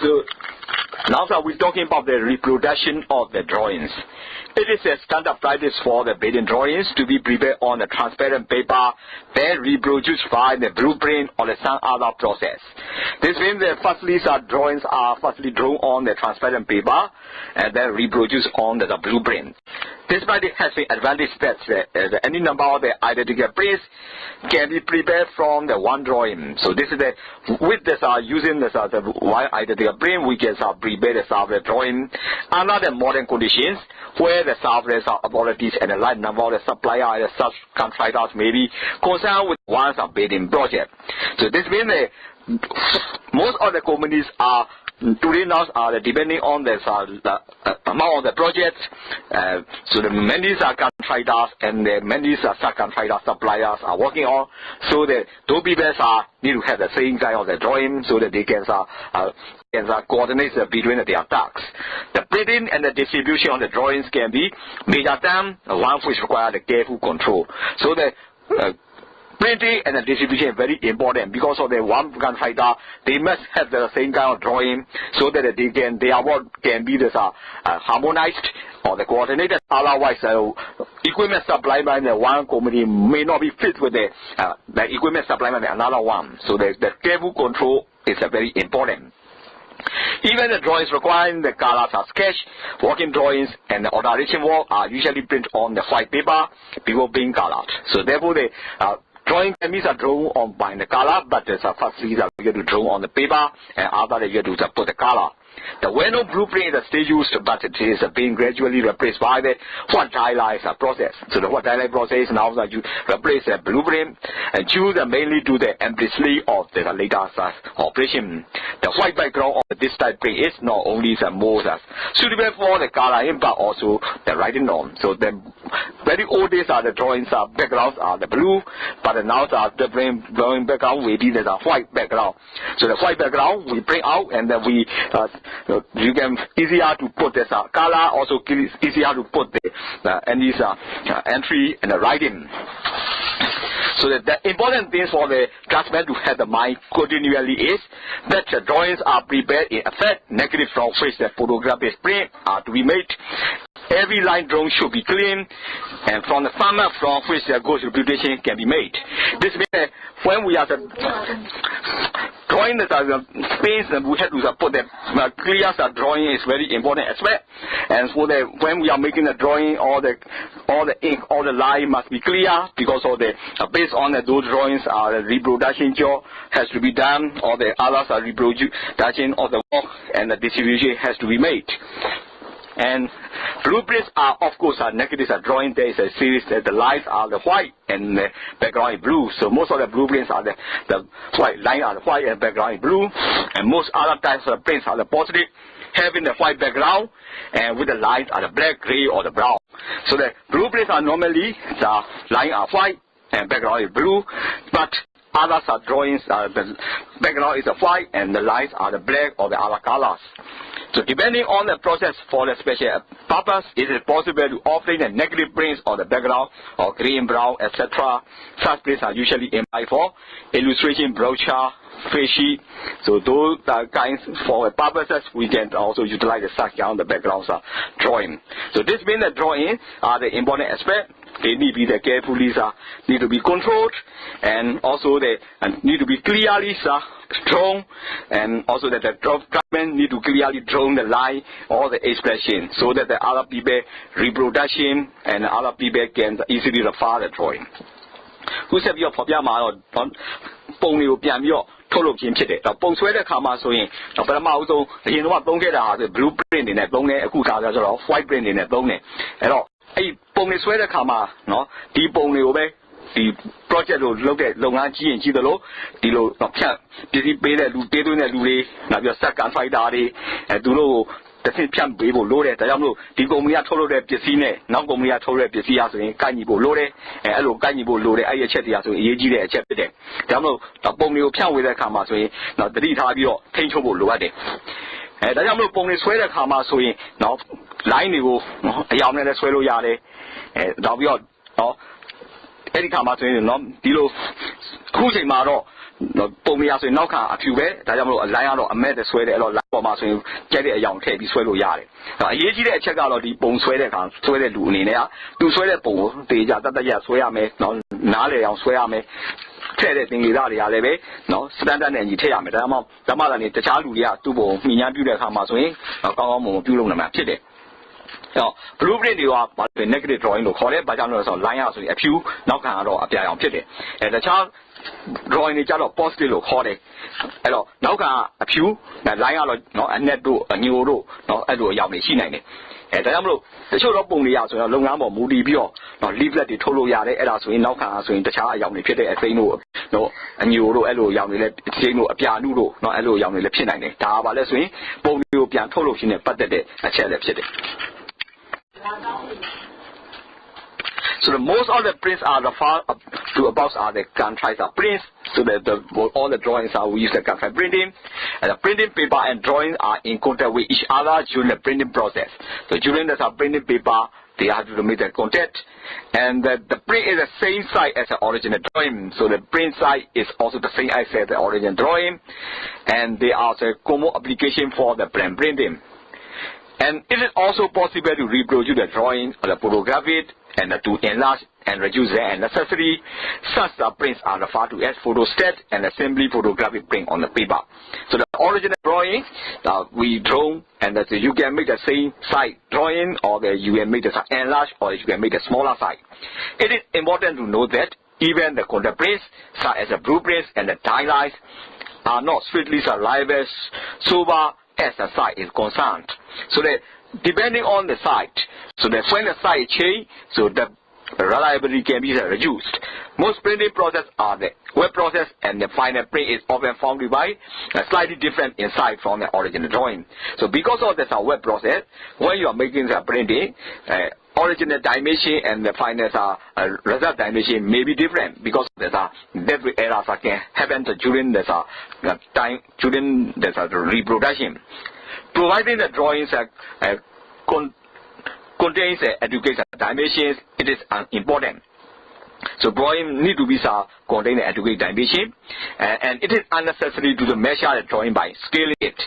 So now that we're talking about the reproduction of the drawings. It is a standard practice for the building drawings to be prepared on a transparent paper, then reproduced by the blueprint or some other process. This means that firstly, drawings are firstly drawn on the transparent paper and then reproduced on the blueprint. This practice has the advantage that any number of the identical prints can be prepared from the one drawing. So this is the with this using this the one identical print, we can prepare the software drawing under the modern conditions where the software authorities and the large number of the supplier and the subcontractors may be concerned with one building project. So this means that most of the companies are today now depending on the amount of the projects. So the many contractors and the many subcontractor suppliers are working on. So that those people need to have the same kind of the drawing so that they can coordinate between their tasks. The printing and the distribution of the drawings can be major done, one which requires the careful control. So the printing and the distribution is very important because of the one contractor. They must have the same kind of drawing so that their work can be harmonized or the coordinated. Otherwise, equipment supplied by the one company may not be fit with the equipment supplied by another one. So the careful control is very important. Even the drawings requiring the colors are sketched, working drawings and the alteration work are usually printed on the white paper before being colored. So therefore, the drawing can be drawn on by the color, but there's firstly you have to draw on the paper and after you have to put the color. The well-known blueprint is still used, but it is being gradually replaced by the white highlights process. So the white highlight process now that you replace the blueprint and choose mainly to the empty sleeve of the latest operation. The white background of this type print is not only the most suitable for the coloring, but also the writing on. So the very old days the drawings backgrounds are the blue, but now the drawing background will be the white background. So the white background we print out and then we you can easier to put this color, also easier to put the any entry and the writing. So the important thing for the draftsman to have the mind continually is that the drawings are prepared in effect, negative from which the photograph is print are to be made. Every line drawn should be clean, and from the farmer from which the good reputation can be made. This means that when we are drawing the space, we have to put the clear drawing is very important aspect. And for the when we are making the drawing, all the ink, all the line must be clear because of the based on those drawings the reproduction job has to be done, or the others are reproduction of the work and the distribution has to be made. And blueprints are, of course, negative drawing. There is a series that the lines are the white and the background is blue. So most of the blueprints are the white line are the white and background is blue. And most other types of prints are the positive, having the white background and with the lines are the black, gray, or the brown. So the blueprints are normally the line are white and background is blue, but others are drawings the background is the white and the lines are the black or the other colors. So depending on the process for the special purpose, it is possible to obtain the negative prints of the background or green, brown, etc. Such prints are usually employed for illustration, brochure, face sheet. So those kinds for purposes we can also utilize the such kind of the backgrounds drawing. So this means the drawing are the important aspect. They need to be carefully need to be controlled, and also they need to be clearly drawn, and also that the draftsman need to clearly draw the line or the expression so that the other people reproduction and other people can easily refer the drawing. ခုဆက်ပြီးတော့ဖော်ပြမှာတော့ပုံတွေကိုပြန်ပြီးတော့ထုတ်လုပ်ခြင်းဖြစ်တယ်။ပုံဆွဲတဲ့အခါမှာဆိုရင်ပထမအဆုံးအရင်တော့သုံးခဲ့တာဆို blue print တွေနဲ့သုံးတယ်အခုခါကျတော့ white print တွေနဲ့သုံးတယ်။အဲ့တော့အဲ့ပုံတွေဆွဲတဲ့အခါမှာနော်ဒီပုံတွေကိုပဲဒီ project ကိုလုပ်တဲ့လုပ်ငန်းကြီးရင်ကြီးသလိုဒီလိုဖြတ်ပစ္စည်းပေးတဲ့လူပေးသွင်းတဲ့လူတွေနောက်ပြီးတော့ subcontractor တွေသူတို့ကိုတစ်ဆင့်ဖြန့်ပေးဖို့လိုတယ်ဒါကြောင့်မလို့ဒီကုမ္ပဏီကထုတ်လုပ်တဲ့ပစ္စည်းနဲ့နောက်ကုမ္ပဏီကထုတ်လုပ်တဲ့ပစ္စည်းအားဆိုရင်ကိုက်ညီဖို့လိုတယ်အဲ့လိုကိုက်ညီဖို့လိုတယ်အဲ့ဒီအချက်တရားဆိုရင်အရေးကြီးတဲ့အချက်ဖြစ်တယ်ဒါကြောင့်မလို့ပုံတွေကိုဖြန့်ဝေတဲ့အခါမှာဆိုရင်တော့တတိထားပြီးတော့ထိန်းချုပ်ဖို့လိုအပ်တယ်ဒါကြောင့်မလို့ပုံတွေဆွဲတဲ့အခါမှာဆိုရင်နော် line တွေကိုအရောင်နဲ့လည်းဆွဲလို့ရတယ်နောက်ပြီးတော့နော်အဲ့ဒီခါမှာဆိုရင်နော်ဒီလိုခုချိန်မှာတော့ ပုံနေရဆိုရင်နောက်ခံအဖြူပဲဒါကြောင့်မလို့အလိုင်းကတော့အမက်ဆွဲတယ်အဲ့တော့လိုင်းပေါ်မှာဆိုရင်ကြက်တဲ့အယောင်ထည့်ပြီးဆွဲလို့ရတယ်အရေးကြီးတဲ့အချက်ကတော့ဒီပုံဆွဲတဲ့အခါဆွဲတဲ့လူအနေနဲ့ကသူဆွဲတဲ့ပုံကိုတေချာတတ်တတ်ရဆွဲရမယ်နော်နားလေအောင်ဆွဲရမယ်ထည့်တဲ့သင်္ကေတတွေကလည်းပဲနော်စတန်ဒတ်နဲ့ညီထည့်ရမယ်ဒါမှမဟုတ်ဓမ္မတာနေတခြားလူတွေကသူ့ပုံညှိနှိုင်းပြုတဲ့အခါမှာဆိုရင်ကောင်းကောင်းမွန်မွန်ပြုလုပ်နိုင်မှာဖြစ်တယ်blueprint တွေကဘာလဲ negative drawing လို့ခေါ်တယ်။ဘာကြောင့်လဲဆိုတော့ line ရဆိုရင်အဖြူနောက်ခံကတော့အပြာရောင်ဖြစ်တယ်။တခြား drawing တွေကျတော့ positive လို့ခေါ်တယ်။အဲ့တော့နောက်ခံအဖြူ line ကတော့နော်အနက်တို့အညိုတို့နော်အဲ့လိုအရောင်တွေရှိနိုင်တယ်။ဒါကြောင့်မလို့တချို့တော့ပုံတွေရဆိုရင်လုပ်ငန်းပေါ်မူတည်ပြီးတော့နော် leaflet တွေထုတ်လို့ရတယ်။အဲ့ဒါဆိုရင်နောက်ခံဆိုရင်တခြားအရောင်တွေဖြစ်တဲ့အစိမ်းတို့နော်အညိုတို့အဲ့လိုအရောင်တွေလည်းအစိမ်းတို့အပြာနုတို့နော်အဲ့လိုအရောင်တွေလည်းဖြစ်နိုင်တယ်။ဒါကဘာလဲဆိုရင်ပုံတွေကိုပြန်ထုတ်လို့ရှိနေပတ်သက်တဲ့အချက်လည်းဖြစ်တယ်။ So most of the prints are the far up to above are the gun-type prints. So all the drawings are we use the gun-type printing. And the printing paper and drawings are in contact with each other during the printing process. So during the printing paper, they have to make the contact. And the print is the same size as the original drawing. So the print size is also the same size as the original drawing. And they are the common application for the brand printing. And it is also possible to reproduce the drawing or the photography and to enlarge and reduce the unnecessary. Such prints are referred to as photostat and assembly photographic print on the paper. So the original drawing we draw and that you can make the same size drawing or you can make the enlarge or you can make a smaller size. It is important to note that even the contact prints such as the blueprints and the die lines are not strictly reliable so far as the site is concerned. So that depending on the site, so that when the site change, so the reliability can be reduced. Most printing process are the web process and the final print is often found to be slightly different inside from the original drawing. So because of this web process, when you are making the printing, original dimension and the final result dimension may be different because there's every errors can happen during this time during this reproduction. Providing the drawings contains education dimensions, it is important. So drawing need to be contain the adequate dimension, and it is unnecessary to measure the drawing by scaling it.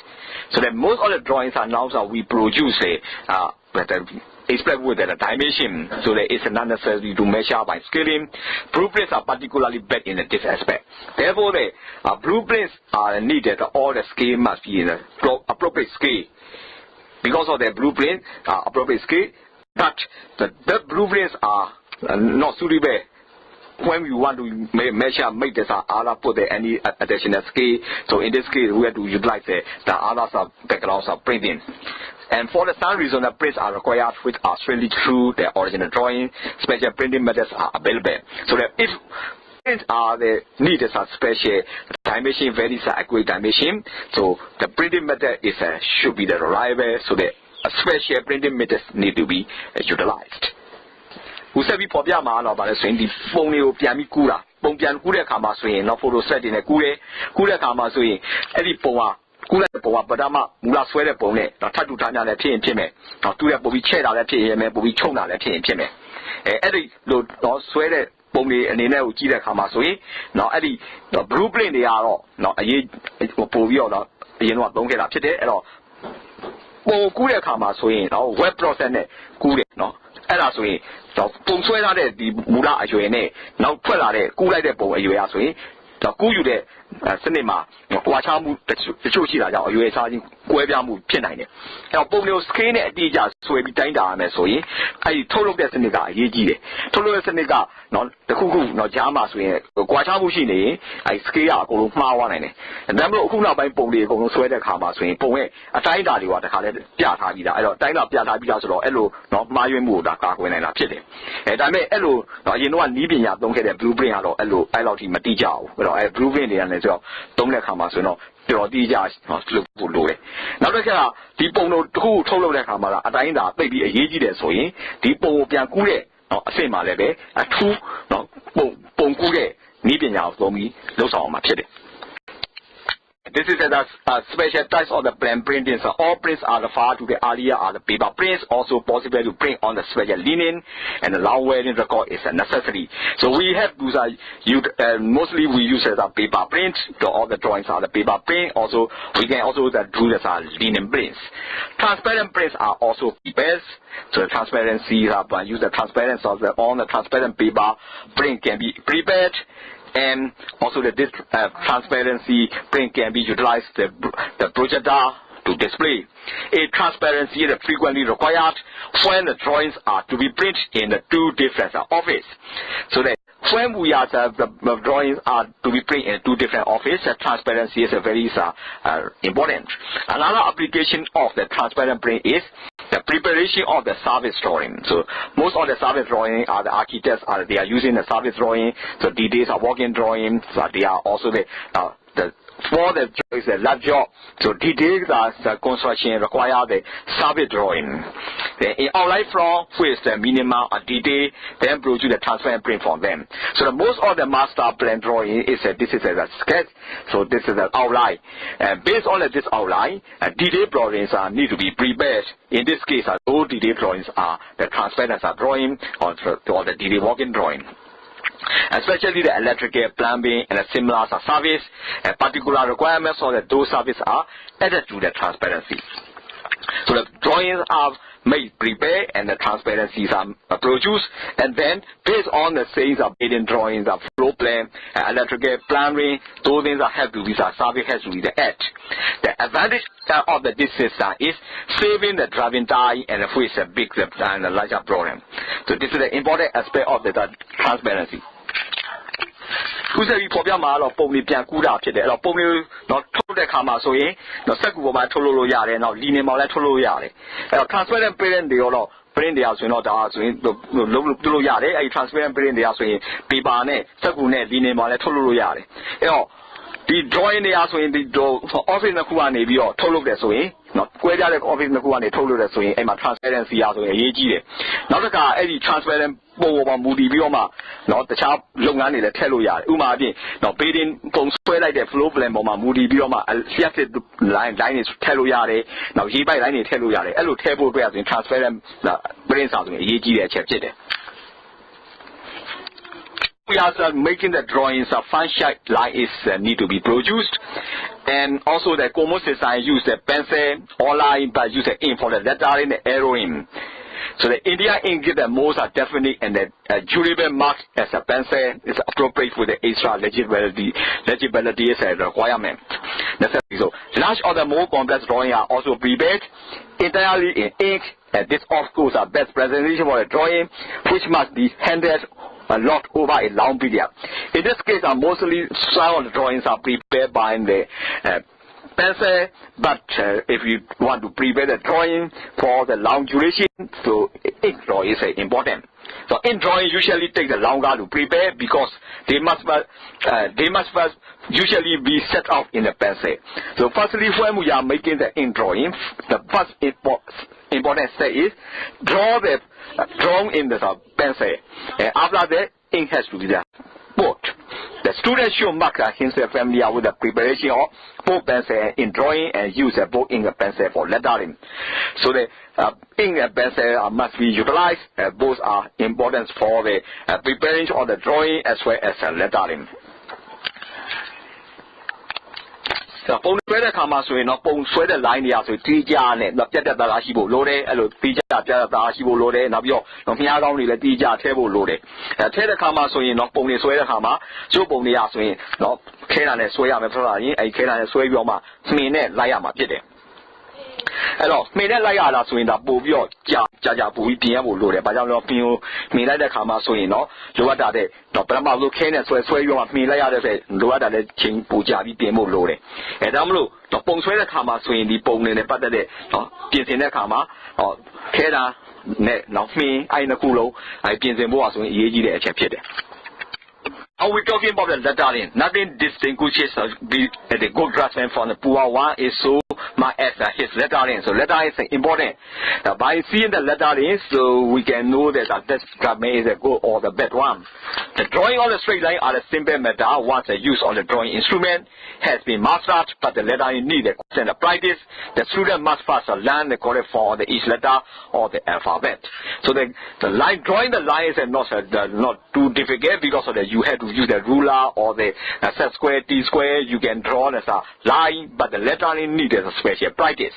So that most of the drawings are now we produce express with the dimension, so that it's not necessary to measure by scaling. Blueprints are particularly bad in this aspect. Therefore, the blueprints are needed. All the scale must be in the appropriate scale. Because of the blueprint appropriate scale, but the blueprints are not suitable when we want to measure, make this other put any additional scale. So in this case, we have to utilize the other backgrounds of printing. And for the some reason, the prints are required which are strictly true the original drawing. Special printing methods are available. So that if prints are the needed special dimension, very accurate dimension, so the printing method is should be the reliable. So the special printing methods need to be utilized. ဦးဆက်ပြီးပေါ်ပြမှာတော့ဗါလဲဆိုရင်ဒီပုံလေးကိုပြန်ပြီးကူးတာပုံပြန်ကူးတဲ့အခါမှာဆိုရင်တော့ photo set တွေနဲ့ကူးတယ်ကူးတဲ့အခါမှာဆိုရင်အဲ့ဒီပုံကကူးတဲ့ပုံကပထမမူလဆွဲတဲ့ပုံနဲ့တော့ထပ်တူထားများလည်းဖြစ်ရင်ဖြစ်မယ်တော့သူရဲ့ပုံပြီးချဲ့တာလည်းဖြစ်ရင်မယ်ပုံပြီးချုံတာလည်းဖြစ်ရင်ဖြစ်မယ်အဲ့ဒီလိုတော့ဆွဲတဲ့ပုံတွေအနေနဲ့ကိုကြည့်တဲ့အခါမှာဆိုရင်တော့အဲ့ဒီ blueprint တွေကတော့တော့အရေးပို့ပြီးတော့အရင်တော့သုံးခဲ့တာဖြစ်တယ်အဲ့တော့ပုံကူးတဲ့အခါမှာဆိုရင်တော့ web process နဲ့ကူးတယ်နော်အဲ့ဒါဆိုရင်ပုံဆွဲထားတဲ့ဒီမူလအရွယ်နဲ့နောက်ထွက်လာတဲ့ကူးလိုက်တဲ့ပုံအရွယ်အဆိုရင်တော့ကူးယူတဲ့စနစ်မှာကွာခြားမှုတချို့ရှိတာကြောင့်အရွယ်အစားချင်းကွဲပြားမှုဖြစ်နိုင်တယ်အဲ့တော့ပုံမျိုး scale နဲ့အတိအကျဆွဲပြီးတိုင်းတာရမယ်ဆိုရင်အဲ့ဒီထုတ်လုပ်တဲ့စနစ်ကအရေးကြီးတယ်ထုတ်လုပ်တဲ့စနစ်ကနော်တခုခုနော်ကြားမှာဆိုရင်ကွာခြားမှုရှိနေရင်အဲ့ scale ကအကုန်လုံးမှားသွားနိုင်တယ်ဒါပေမဲ့အခုနောက်ပိုင်းပုံတွေအကုန်လုံးဆွဲတဲ့အခါမှာဆိုရင်ပုံရဲ့အတိုင်းအတာတွေကတခါလဲပြထားပြီးသားအဲ့တော့အတိုင်းအတာပြထားပြီးသားဆိုတော့အဲ့လိုနော်မှားယွင်းမှုကိုဒါကာကွယ်နိုင်တာဖြစ်တယ်ဒါပေမဲ့အဲ့လိုနော်အရင်တော့နီးပညာသုံးခဲ့တဲ့ blueprint ကတော့အဲ့လိုအဲ့လောက်ထိမတိကျဘူးအဲ့တော့အဲ့ blueprint တွေကလည်းဆိုတော့သုံးတဲ့အခါမှာဆိုရင်တော့တော်တိကျလုပ်ဖို့လိုတယ်နောက်တစ်ခါဒီပုံတို့တစ်ခုထုတ်လုပ်တဲ့အခါမှာအတိုင်းအတာသိပြီးအရေးကြီးတယ်ဆိုရင်ဒီပုံကိုပြန်ကူးတဲ့နော်အဆင့်မှာလည်းပဲအထူးနော်ပုံကူးတဲ့နီးပညာကိုသုံးပြီးလုပ်ဆောင်အောင်မှာဖြစ်တယ် This is a special type of the blend printing. So all prints are referred to the earlier are the paper prints. Also possible to print on the special linen, and the long wearing record is a necessity. So we have to mostly we use as a paper print. So all the drawings are the paper print. Also we can also do this linen prints. Transparent prints are also prepared. So the transparency use the transparency of on the transparent paper print can be prepared. And also this transparency print can be utilized the projector to display. A transparency is frequently required when the drawings are to be printed in the two different offices. So that when we are the drawings are to be printed in two different offices, transparency is very important. Another application of the transparent print is the preparation of the service drawing. So most of the service drawing are the architects they are using the service drawing. So details are working drawing. So they are also for the is a lab job. So details are the construction require the service drawing. Then in outline from which the minimum detail, then produce the transparent print from them. So most of the master plan drawing is this is a sketch. So this is an outline. And based on this outline, detailed drawings need to be prepared. In this case, all detailed drawings are the transparent drawing or the detailed working drawing. Especially the electrical, plumbing, and the similar service, and particular requirements of those services are added to the transparency. So the drawings are made prepared and the transparencies are produced, and then based on the things of building drawings, of floor plan, electrical, plumbing, those things have to be service has to be the add. The advantage of this system is saving the driving time and which is a big and a larger problem. So this is the important aspect of the transparency. ခုဆက်ပြီးပေါ်ပြမှာတော့ပုံလေးပြန်ကူးတာဖြစ်တယ်အဲ့တော့ပုံလေးတော့ထုတ်တဲ့ခါမှာဆိုရင်တော့စက်ကူပေါ်မှာထုတ်လို့ရတယ်နောက်လီနင်ပေါ်လည်းထုတ်လို့ရတယ်အဲ့တော့ transparent print တွေရော print တွေဆိုရင်တော့ဒါဆိုရင်လုံးလို့ရတယ်အဲ့ဒီ transparent print တွေဆိုရင် paper နဲ့စက်ကူနဲ့လီနင်ပေါ်လည်းထုတ်လို့ရတယ်အဲ့တော့ဒီ drawing တွေဆိုရင်ဒီ office နှစ်ခုကနေပြီးတော့ထုတ်လုပ်တယ်ဆိုရင်နော်ကွဲပြားတဲ့ office နှစ်ခုကနေထုတ်လုပ်တယ်ဆိုရင်အဲ့မှာ transparency ဆိုရင်အရေးကြီးတယ်နောက်တစ်ခါအဲ့ဒီ transparent ပုံပေါ်မူတည်ပြီးတော့မှနော်တခြားလုပ်ငန်းတွေလည်းထည့်လို့ရတယ်ဥပမာအပြင်နော် building ပုံဆွဲလိုက်တဲ့ flow plan ပေါ်မှာမူတည်ပြီးတော့မှ left line တွေထည့်လို့ရတယ်နောက်ရေးပိုက် line တွေထည့်လို့ရတယ်အဲ့လိုထည့်ဖို့အတွက်ဆိုရင် transparent print ဆိုရင်အရေးကြီးတဲ့အချက်ဖြစ်တယ် We are making the drawings of function line is need to be produced, and also the common design use the pencil or line but use the ink for the lettering and arrowing. So the India ink give the most definite and the durable mark as a pencil is appropriate for the extra legibility is a requirement. So large or the more complex drawing are also prepared entirely in ink, and this of course are best presentation for the drawing, which must be handled a lot over a long period. In this case, mostly some of the drawings are prepared by the pencil, but if you want to prepare the drawing for the long duration, so ink drawing is important. So ink drawing usually take the longer to prepare because they must first usually be set out in the pencil. So firstly, when we are making the ink drawing, the first important step is draw in the pencil. And after that, ink has to be there. Both. The student should mark himself familiar with the preparation of both pencil in drawing and use both ink and pencil for lettering. So the ink and pencil must be utilized. Both are important for the preparation of the drawing as well as lettering. ပုံဆွဲတဲ့ခါမှာဆိုရင်တော့ပုံဆွဲတဲ့ line တွေဆိုတီးကြနဲ့ပြတ်တက်တာရှိဖို့လိုတယ်အဲ့လိုတီးကြပြတ်တာရှိဖို့လိုတယ်နောက်ပြီးတော့မြားကောင်းတွေလည်းတီးကြထဲဖို့လိုတယ်ထဲတဲ့ခါမှာဆိုရင်တော့ပုံတွေဆွဲတဲ့ခါမှာကျိုးပုံတွေဆိုရင်တော့ခဲတာနဲ့ဆွဲရမယ်ဆိုတော့ရင်အဲ့ခဲတာနဲ့ဆွဲပြီးတော့မှမှင်နဲ့လိုက်ရမှာဖြစ်တယ်အဲ့တော့မှင်နဲ့လိုက်ရတာဆိုရင်ဒါပို့ပြီးတော့ကြာပို့ပြီးပြင်ရဖို့လိုတယ်ဘာကြောင့်လဲပြင်ကိုမှင်လိုက်တဲ့ခါမှာဆိုရင်တော့လိုအပ်တာတဲ့တော့ပထမဆုံးခဲနဲ့ဆွဲပြီးတော့မှင်လိုက်ရတဲ့ဆိုလိုအပ်တာတဲ့ချိန်ပို့ကြပြီးပြင်ဖို့လိုတယ်အဲဒါမလို့တော့ပုံဆွဲတဲ့ခါမှာဆိုရင်ဒီပုံတွေနဲ့ပတ်သက်တဲ့နော်ပြင်ဆင်တဲ့ခါမှာခဲတာနဲ့နောက်မှင်အဲ့နှစ်ခုလုံးအဲ့ပြင်ဆင်ဖို့ဆိုရင်အရေးကြီးတဲ့အချက်ဖြစ်တယ် Are we talking about the lettering? Nothing distinguishes the good draftsman from the poor one is so much as his lettering. So lettering is important. By seeing the lettering, so we can know that this drum is the good or the bad one. The drawing on the straight line are the simple matter once the use on the drawing instrument has been mastered, but the lettering needed constant practice. The student must first learn the correct form of each letter or the alphabet. So the line drawing the line is not too difficult because of you have to use the ruler or the set square, T square. You can draw as a line, but the lettering needs a special practice.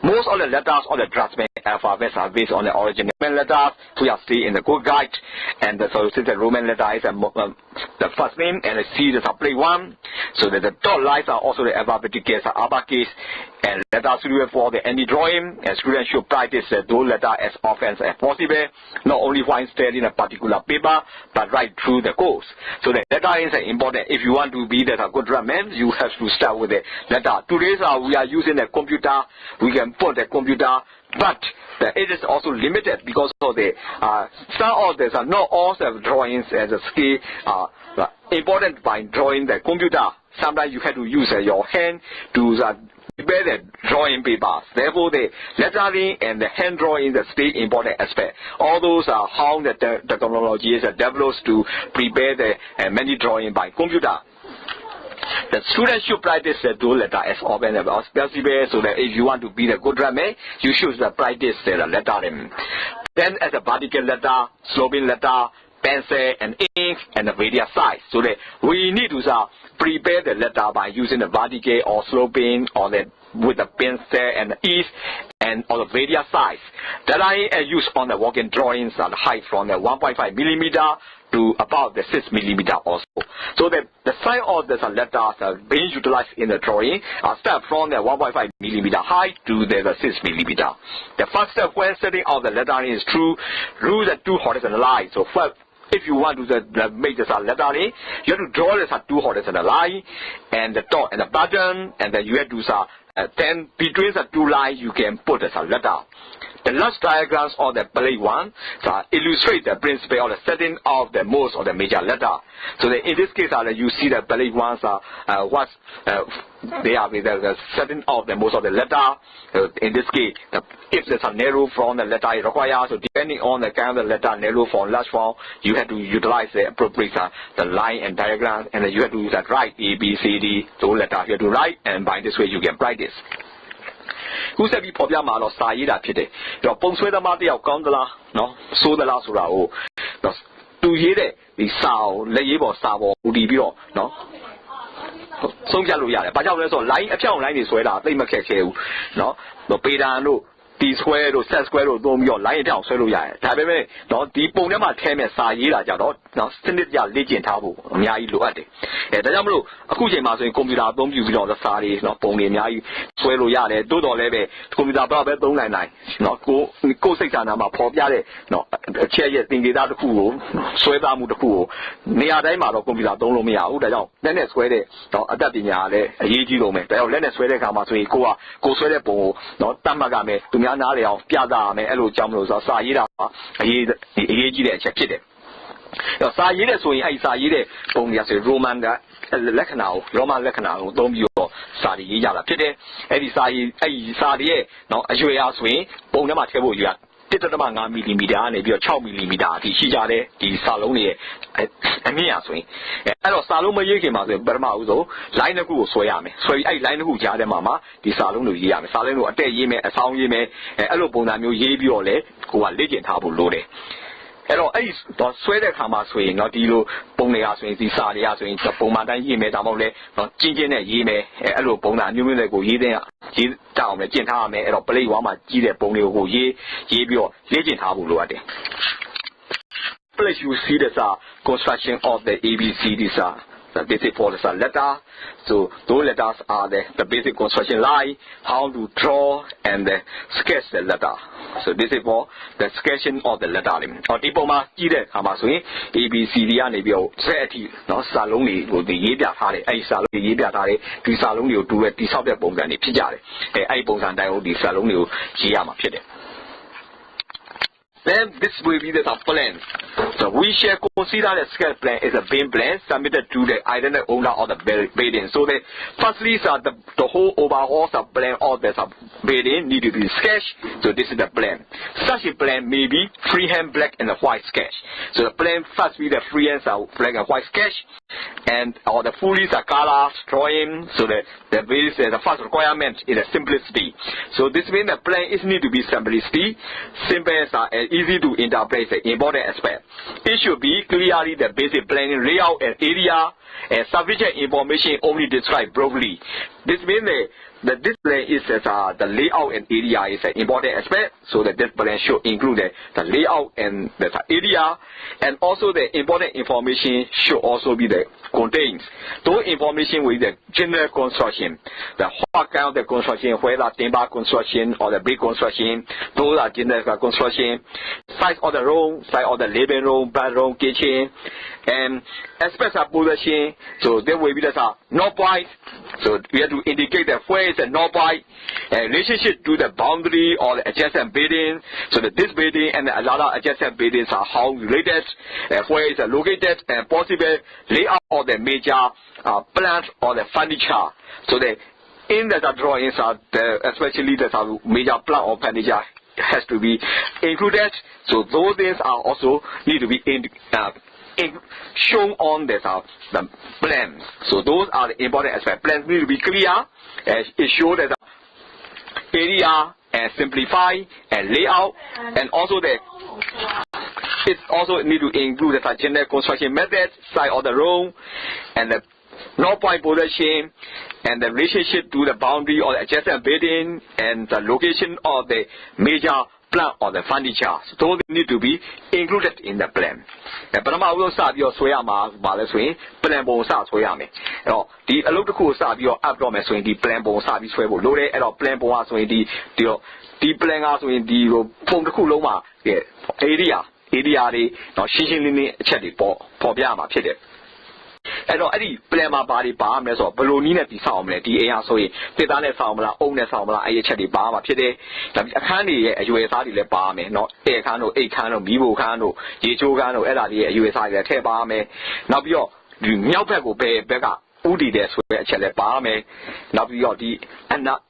Most of the letters on the Draftsman alphabets are based on the original letters we are seen in the Good Guide, and so since the Roman letter is the first name and the C is a play one, so that the dot lines are also the alphabetic case are uppercase, and letters suitable for the any drawing, and students should practice those letters as often as possible, not only while studying a particular paper, but right through the course. So the lettering is important. If you want to be a good drummer, you have to start with the letter. Today we are using the computer. We can put the computer, but it is also limited because of the some of these are not all the drawings as a skill important by drawing the computer. Sometimes you have to use your hand to prepare the drawing papers. Therefore, the lettering and the hand drawing is the important aspect. All those are how the technology is developed to prepare the many drawing by computer. The students should practice the dual letter as often as possible, so that if you want to be a good drummer, you should practice the lettering. Then as a vertical letter, sloping letter, pencil and ink, and the various size. So that we need to prepare the letter by using the vertical or sloping or with the pencil and the ease and all the various size. That I use on the walking drawings are the height from the 1.5 millimeter to about the 6 millimeter also. So the size of the letters are being utilized in the drawing start from the 1.5 millimeter height to the 6 millimeter. The first step when setting out the lettering is through the two horizontal lines. So first, if you want to make this lettering, you have to draw this two horizontal line and the dot and the button, and then you have to then between the two lines you can put a letter. The last diagrams on the plate one illustrate the principle of the setting of the most of the major letter. So in this case, you see the plate ones what they are with the setting of the most of the letter. In this case, if there's a narrow form, the letter is required. So depending on the kind of the letter, narrow form, large form, you have to utilize the appropriate the line and diagram, and then you have to use that write A, B, C, D. So letter you have to write, and by this way you can practice. ခုဆက်ပြီးပေါ်ပြမှာတော့စာရေးတာဖြစ်တယ်။တော့ပုံဆွဲသမားတယောက်ကောင်းသလားနော်စိုးသလားဆိုတာကိုတော့သူရေးတဲ့ဒီစာကိုလက်ရေးပေါ်စာပေါ်ဦးတည်ပြီးတော့နော်ဆုံးဖြတ်လို့ရတယ်။ဘာကြောင့်လဲဆိုတော့ line အဖြောင့် line တွေဆွဲတာသိမခက်ခဲဘူး။နော်ပေတံတို့ T square တို့ set square တို့သုံးပြီးတော့ line အဖြောင့်ဆွဲလို့ရတယ်။ဒါပေမဲ့နော်ဒီပုံထဲမှာထဲမဲ့စာရေးတာကြတော့နော်စနစ်ကြလေ့ကျင့်ထားဖို့အများကြီးလိုအပ်တယ်။ဒါကြောင့်မလို့အခုချိန်မှာဆိုရင်ကွန်ပျူတာအသုံးပြုပြီးတော့စာတွေနော်ပုံတွေအများကြီးဆွဲလို့ရတယ်။တိုးတော်လည်းပဲကွန်ပျူတာဘာပဲသုံးနိုင်နော်ကိုစိတ်ဆန္ဒမှာပေါ်ပြတဲ့နော်အချက်ရဲ့သင်္ကေတတစ်ခုကိုဆွဲသားမှုတစ်ခုကိုနေရာတိုင်းမှာတော့ကွန်ပျူတာသုံးလို့မရဘူး။ဒါကြောင့်လက်နဲ့ဆွဲတဲ့နော်အတတ်ပညာလည်းအရေးကြီးလို့မယ်။ဒါကြောင့်လက်နဲ့ဆွဲတဲ့အခါမှာဆိုရင်ကိုဆွဲတဲ့ပုံကိုနော်တတ်မှတ်ရမယ်။သူများနားလေအောင်ပြသရမယ်။အဲ့လိုကြောင့်မလို့စာရေးတာအရေးကြီးတဲ့အချက်ဖြစ်တယ်။စာရေးတဲ့ဆိုရင်အဲ့စာရေးတဲ့ပုံတွေကဆို Roman လက္ခဏာကို Roman လက္ခဏာကိုသုံးပြီးတော့စာတွေရေးကြတာဖြစ်တယ်။အဲ့ဒီစာတွေရဲ့နော်အရွယ်အားဆိုရင်ပုံထဲမှာထည့်ဖို့ရွယ် 1.5 မီလီမီတာကနေပြီးတော့6မီလီမီတာအထိရှိကြတယ်ဒီစာလုံးတွေရဲ့အမြင့်အားဆိုရင်အဲ့တော့စာလုံးမရေးခင်မှာဆိုရင်ပထမဦးဆုံး line တစ်ခုကိုဆွဲရမယ်ဆွဲပြီးအဲ့ line တစ်ခုကြားထဲမှာဒီစာလုံးတွေရေးရမယ်စာလုံးတွေအတက်ရေးမယ်အဆောင်ရေးမယ်အဲ့လိုပုံစံမျိုးရေးပြီးတော့လေကိုကလေ့ကျင့်ထားဖို့လိုတယ်အဲ့တော့အဲ့တော့ဆွဲတဲ့ခါမှာဆိုရင်တော့ဒီလိုပုံတွေကဆိုရင်ဒီစာတွေကဆိုရင်ပုံမှန်တိုင်းရေးမယ်ဒါမှမဟုတ်လေကျင်းနဲ့ရေးမယ်အဲ့လိုပုံစံမျိုးတွေကိုရေးတဲ့ရေးတောင်းမယ်ကျင့်ထားရမယ်အဲ့တော့ plate 1မှာကြီးတဲ့ပုံတွေကိုရေးပြီးတော့လေ့ကျင့်ထားဖို့လိုအပ်တယ် Please you see this construction of the ABCDs the basic for the letter. So those letters are the basic construction line, how to draw and sketch the letter. So this is for the sketching of the letter. ဟောဒီပုံမှာကြည့်တဲ့အခါမှာဆိုရင် ABCD ကနေပြီးတော့ Z အထိနော်စာလုံးတွေကိုဒီရေးပြထားတယ်အဲဒီစာလုံးတွေရေးပြထားတယ်ဒီစာလုံးတွေကိုတူတဲ့တိဆောက်တဲ့ပုံစံတွေဖြစ်ကြတယ်အဲဒီပုံစံတိုင်းကိုဒီစာလုံးတွေကိုရေးရမှာဖြစ်တယ် Then this will be the plan. So we shall consider the sketch plan as a beam plan submitted to the identical owner of the building. So firstly, the whole overall plan of the building need to be sketched. So this is the plan. Such a plan may be freehand black and white sketch. So the plan first be the freehand black and white sketch, and or the fully color drawing. So the first requirement is the simplicity. So this means the plan is need to be simplicity, simple and easy to interpret the important aspect. It should be clearly the basic planning layout and area, and sufficient information only described broadly. This means that this plan is the layout and area is an important aspect, so that this plan should include the layout and the area, and also the important information should also be the contains. Those information with the general construction, the what kind of the construction, whether timber construction or the brick construction, those are general construction, size of the room, size of the living room, bedroom, kitchen, and aspects of position. So there will be the north point. So we have to indicate that where is the north point, relationship to the boundary or the adjacent building. So that this building and the other adjacent buildings are how related, where is it located, and possible layout of the major plant or the furniture. So the in the drawings especially the major plant or furniture has to be included. So those things are also need to be shown on the plans. So those are the important aspects. Plans need to be clear. It shows that the area and simplify and layout, and also it also need to include the general construction methods, size of the room, and the north point position, and the relationship to the boundary or the adjacent building, and the location of the major plant or the furniture. So those need to be included in the plan. But I'm also start your swayama balance plan bon start swayame. The a lot of start your abdomen swing the plan bon start is swayable loaded at our plan bon swing the plan as in the phone the cooloma area now shishing check the for Yama pit. And any plan my body balm as or balloonina the sound, the air so the done formula, own a formula, I check the balm up today. The candy, a USI the balm, not a cano, a cano, Bibo cano, Jicho cano, Ella, USI the tail balm, now your Nyaupago bay, Becca, Udi des where check the balm, now your the and not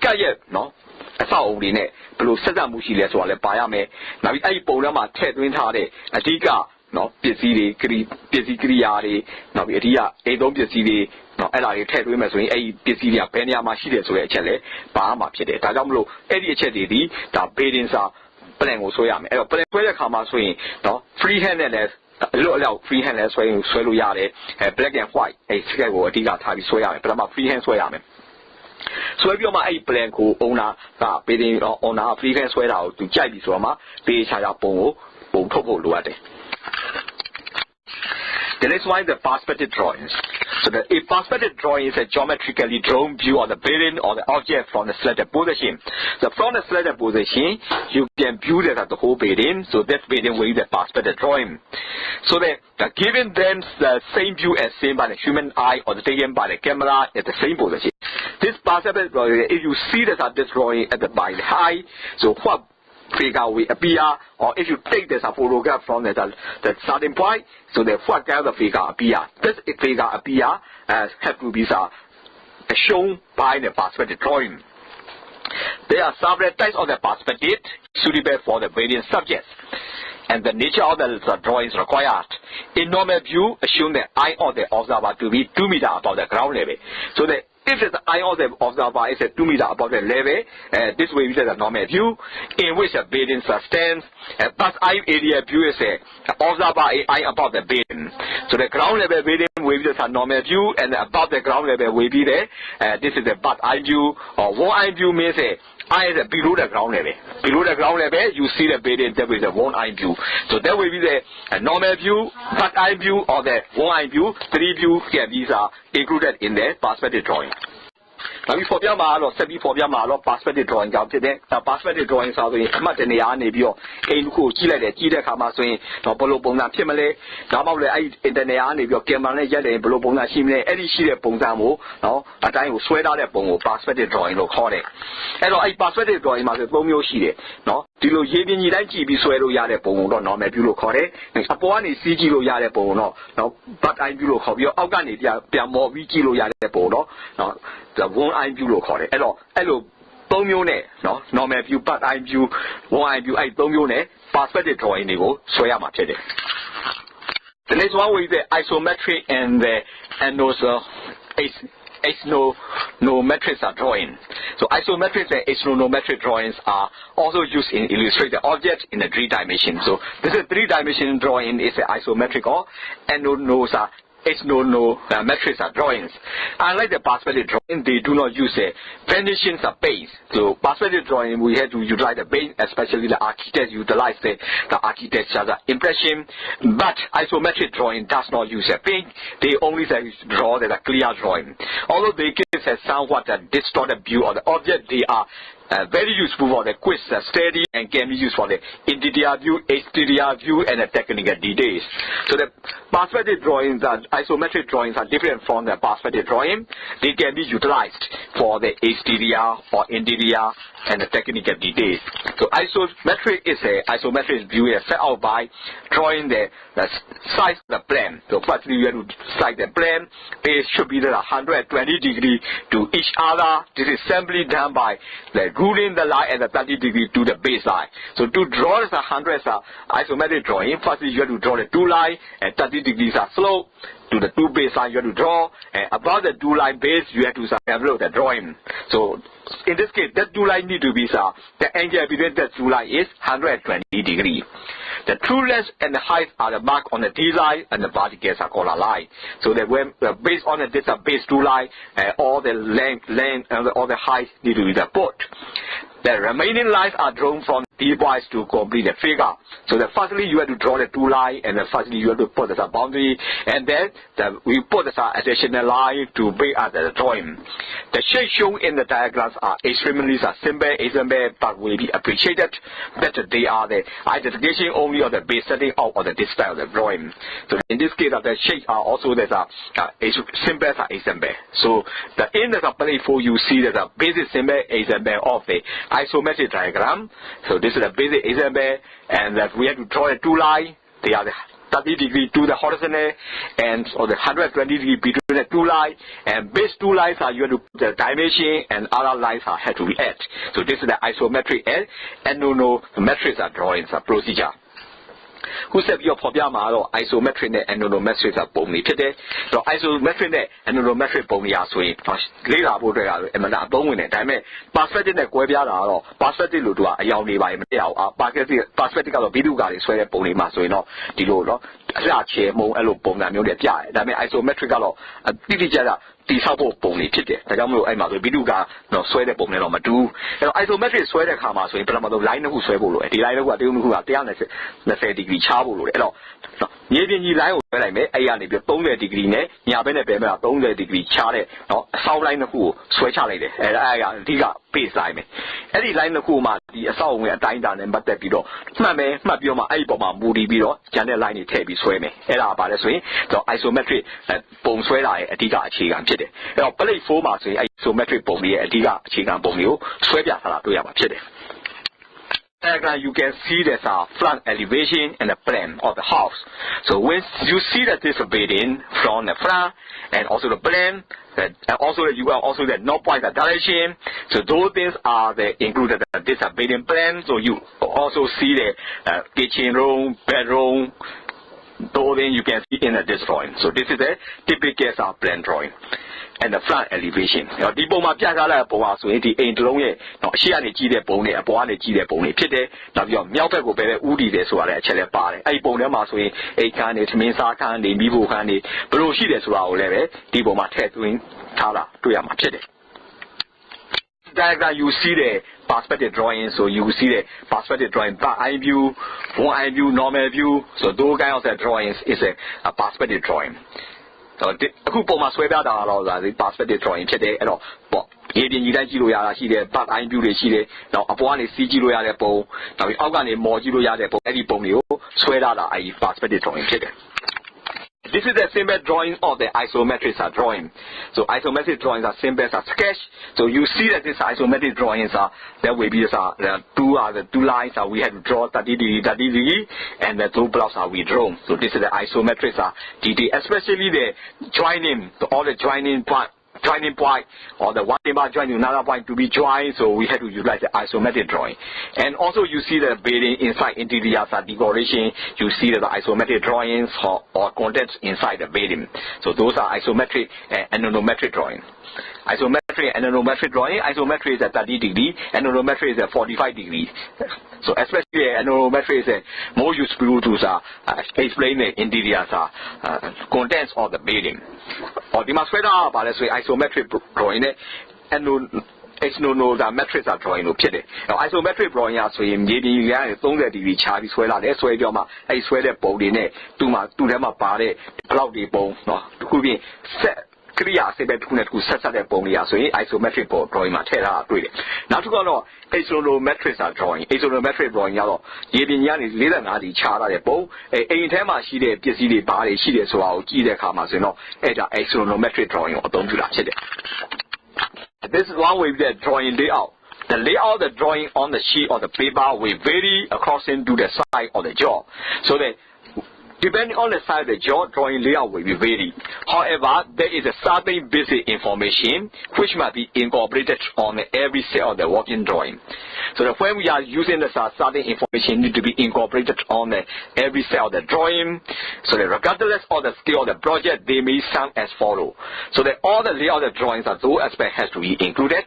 Kayet, no. A sound in it, Blue Sadamushi less or the Bayame, now I Bolama, Ted Wintade, a Diga. No, busy criari, no, a don't busy, no, and I tell women swing a busy penny machine so a chele, Bahama Pede, Tadamlo, Eddie Chedi, the buildings are playing with Soyam, and a play where come out swing, no, freehandedness, low freehanded swing, swallow yard, black and white, a scale, a diga type soyam, but I'm a freehand soyam. So if you're my plan who owner, bidding on our freehand sweat out to Jabi Soma, be Chaya Pongo, Topo Luade. The next one is the perspective drawings. So a perspective drawing is a geometrically drawn view of the building or the object from the selected position. So from the selected position, you can view that at the whole building. So that building will be the perspective drawing. So given them the same view as seen by the human eye or taken by the camera at the same position. This perspective drawing, if you see this drawing by the eye, so what figure will appear, or if you take this photograph from the starting point, so the what kind of figure appear. This figure appear have to be shown by the perspective drawing. There are several types of the perspective suitable for the various subjects, and the nature of the drawings required. In normal view, assume the eye of the observer to be 2 meters above the ground level. So if the eye of the observer is 2 meters above the level, this will be the normal view in which the building stands. But eye area view is observer eye above the building. So the ground level building will be the normal view, and above the ground level will be this is the bird eye view, or one eye view means eye is below the ground level. Below the ground level, you see the building, there is a one eye view. So that will be the normal view, bird eye view, or the one eye view. 3 views here, these are included in the perspective drawing. Now, before we are perspective drawing, perspective drawings are the Matania Navio, in who Chile, Chile Hamaswing, no Bolobona Timale, Namale, Indania Navio, Kemane, Yale, Bolobona Chimney, any Chile Ponzamo, no, a time will sweat out a bongo, perspective drawing, no calling. And I perspective drawing must be Romeo Chile, no, ဒီလိုရေပြင်ကြီးတိုင်းကြည့်ပြီးဆွဲလို့ရတဲ့ပုံတော့ normal view လို့ခေါ်တယ်အပေါ်ကနေစီးကြည့်လို့ရတဲ့ပုံတော့ bird eye view လို့ခေါ်ပြီးအောက်ကနေပြန်မော်ပြီးကြည့်လို့ရတဲ့ပုံတော့ one eye view လို့ခေါ်တယ်အဲ့လိုသုံးမျိုးနဲ့နော် normal view bird eye view one eye view အဲ့သုံးမျိုးနဲ့ perspective drawing တွေကိုဆွဲရမှာဖြစ်တယ် The next one is the isometric and the axonometric drawing. So isometric and axonometric drawings are also used in illustrate the object in the 3 dimension. So this is 3-dimension drawing is the isometric or axonometric drawings. Unlike the perspective drawing, they do not use a vanishing base. So perspective drawing, we have to utilize the base, especially the architect utilize the architecture impression. But isometric drawing does not use a base. They only draw the clear drawing. Although they give a somewhat distorted view of the object, they are very useful for the quiz study and can be used for the interior view, exterior view, and the technical details. So the perspective drawings, isometric drawings are different from the perspective drawing. They can be utilized for the exterior or interior and the technical details. So isometric view is set out by drawing the size of the plane. So firstly you have to size the plane. It should be 120 degrees to each other. This is simply done by ruling the line at the 30 degrees to the baseline. So to draw this 100 isometric drawing, firstly you have to draw the 2 lines and 30 degrees slope. To the 2 baseline you have to draw, and above the 2 line base you have to develop the drawing. So in this case that 2 line need to be the angle between the 2 line is 120 degrees. The true length and the height are the mark on the D line and the vertical color line. So that when based on this base 2 line, all the length and all the height need to be put. The remaining lines are drawn from D-wise to complete the figure. So that firstly you have to draw the 2 line, and then firstly you have to put the boundary, and then we put the additional line to bring out the drawing. The shapes shown in the diagrams are extremely simple, but will be appreciated that they are the identification only of the base setting out of the display of the drawing. So in this case the shapes are also simple example. So the in the plane 4 you see that the basic symbol example of the isometric diagram. So this is the basic example, and that we have to draw the 2 lines. They are the 30 degrees to the horizontal and or the 120 degrees between the 2 lines, and base 2 lines are you have to put the dimension, and other lines are have to be added. So this is the isometric and axonometric drawings procedure. ခုဆက်ပြီးတော့ဖော်ပြမှာတော့ isometric နဲ့ axonometric ပုံတွေဖြစ်တယ်။တော့ isometric နဲ့ axonometric ပုံတွေရာဆိုရင်လေ့လာဖို့အတွက်ကအမှန်အသုံးဝင်တယ်။ဒါပေမဲ့ perspective နဲ့ကွဲပြားတာကတော့ perspective လို့သူကအယောင်တွေပါမတက်အောင်။ perspective ကတော့ဗီဒုကာတွေဆွဲတဲ့ပုံတွေမှာဆိုရင်တော့ဒီလိုနော်အလှချေမုံအဲ့လိုပုံစံမျိုးတွေပြရတယ်။ဒါပေမဲ့ isometric ကတော့တိတိကျကျတိဆောက်ဖို့ပုံတွေဖြစ်တယ်။ဒါကြောင့်မလို့အဲ့မှာဆိုဗီဒုကတော့ဆွဲတဲ့ပုံတွေတော့မတူဘူး။အဲ့တော့ isometric ဆွဲတဲ့ခါမှာဆိုရင်ပထမဆုံး line တစ်ခုဆွဲဖို့လိုတယ်။ဒီ line တစ်ခုကတရုံတစ်ခုက120 degree ချဖို့လိုတယ်။အဲ့တော့မြေပြင်ကြီး line ကိုဆွဲလိုက်မယ်။အဲ့ကနေပြီး30 degree နဲ့ညာဘက်နဲ့ဘယ်ဘက်က30 degree ချတဲ့နော်အဆောက် line တစ်ခုကိုဆွဲချလိုက်တယ်။အဲ့ကအဓိက base line ပဲ။အဲ့ဒီ line တစ်ခုမှာဒီအဆောက်အုံရဲ့အတိုင်းအတာနဲ့ပတ်သက်ပြီးတော့မှတ်ပြီးတော့မှအဲ့ဒီပုံမှာမူတည်ပြီးတော့ကျန်တဲ့ line တွေထည့်ပြီးဆွဲမယ်။အဲ့ဒါကဘာလဲဆိုရင်isometric ပုံဆွဲတာရဲ့အဓိကအခြေခံဖြစ်တယ်။အဲ့တော့ plate 4မှာဆိုရင် isometric ပုံရဲ့အဓိကအခြေခံပုံတွေကိုဆွဲပြထားတာတွေ့ရမှာဖြစ်တယ်။ Diagram you can see there's a front elevation and the plan of the house. So when you see that this building from the front and also the plan, and also you are also the north point direction. So those things are included in this building plan. So you also see the kitchen room, bedroom. Those things you can see in this drawing. So this is a typical case of plan drawing. And the front elevation. ဒီပုံမှာပြထားတဲ့ပုံပါဆိုရင်ဒီအိမ်တစ်လုံးရဲ့အရှိကနေကြည့်တဲ့ပုံနဲ့အပေါ်ကနေကြည့်တဲ့ပုံတွေဖြစ်တယ်။နောက်ပြီးတော့မြောက်ဘက်ကိုပဲဥတီတယ်ဆိုတာလည်းအချက်လည်းပါတယ်။အဲ့ဒီပုံထဲမှာဆိုရင်အိမ်ခန်းတွေထမင်းစားခန်းတွေမိဖို့ခန်းတွေဘယ်လိုရှိတယ်ဆိုတာကိုလည်းပဲဒီပုံမှာထည့်သွင်းထားတာတွေ့ရမှာဖြစ်တယ်။ Diagram you see the perspective drawing, so you see the perspective drawing, bird eye view, one eye view, normal view. So those kind of drawings is a perspective drawing. So အခုပုံမှာဆွဲပြတာတော့ဒါ perspective drawing ဖြစ်တယ်အဲ့တော့ပေါ့ရေပြင်ကြီးတိုင်းကြည့်လို့ရတာရှိတယ် bird eye view တွေရှိတယ်နောက်အပေါ်ကနေစီးကြည့်လို့ရတဲ့ပုံနောက်ပြီးအောက်ကနေမော်ကြည့်လို့ရတဲ့ပုံအဲ့ဒီပုံတွေကိုဆွဲထားတာအဲ့ဒီ perspective drawing ဖြစ်တယ် This is the simple drawing of the isometric drawing. So isometric drawings are simple as a sketch. So you see that these isometric drawings are, there will be the two lines we have to draw 30 degree, and the two blocks are we drawn. So this is the isometric detail, especially the joining, all the joining point or the one bar joint to another point to be joined, so we have to utilize the isometric drawing. And also you see the building inside interior decoration, you see the isometric drawings or contents inside the building. So those are isometric and anemometric drawing. Isometric and anemometric drawing, isometric is at 30 degree, anemometric is at 45 degrees. So especially anemometric is more useful to explain the interior contents of the building. Or the masquerade by the isometric drawing and metrics are drawing no pity. Now isometric drawing are so in maybe 30 degree charge swell there, so I swear the body net to them a body, cloudy bone, no, could be set. Clear, say that who sets up the bone, so isometric drawing material. Now to go, isometrics are drawing, isometric drawing yellow. Yet is little not the chart of the bow, a time she did, the body, she did so I'll see the commas, isometric drawing or don't do that. This is one way the drawing layout. The layout of the drawing on the sheet or the paper will vary across into the side of the jaw. So that depending on the side of the jaw, drawing layout will be varied. However, there is a certain basic information which must be incorporated on every cell of the working drawing. So that when we are using the certain information need to be incorporated on every cell of the drawing. So that regardless of the scale of the project, they may sound as follow. So that all the layout of the drawings are those aspects has to be included.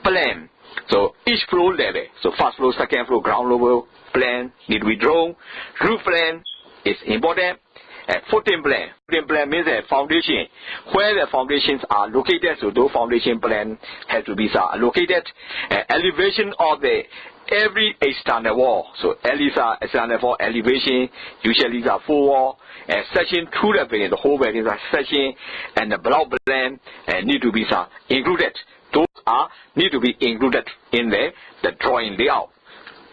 Plan. So each floor level. So first floor, second floor, ground level plan need to be drawn. Roof plan is important. Footing plan. Footing plan means a foundation. Where the foundations are located, so those foundation plan has to be located. Elevation of the every external wall. So external wall elevation usually is a full wall. Section through the building, the whole building is a section, and the block plan need to be included. Those need to be included in the drawing layout.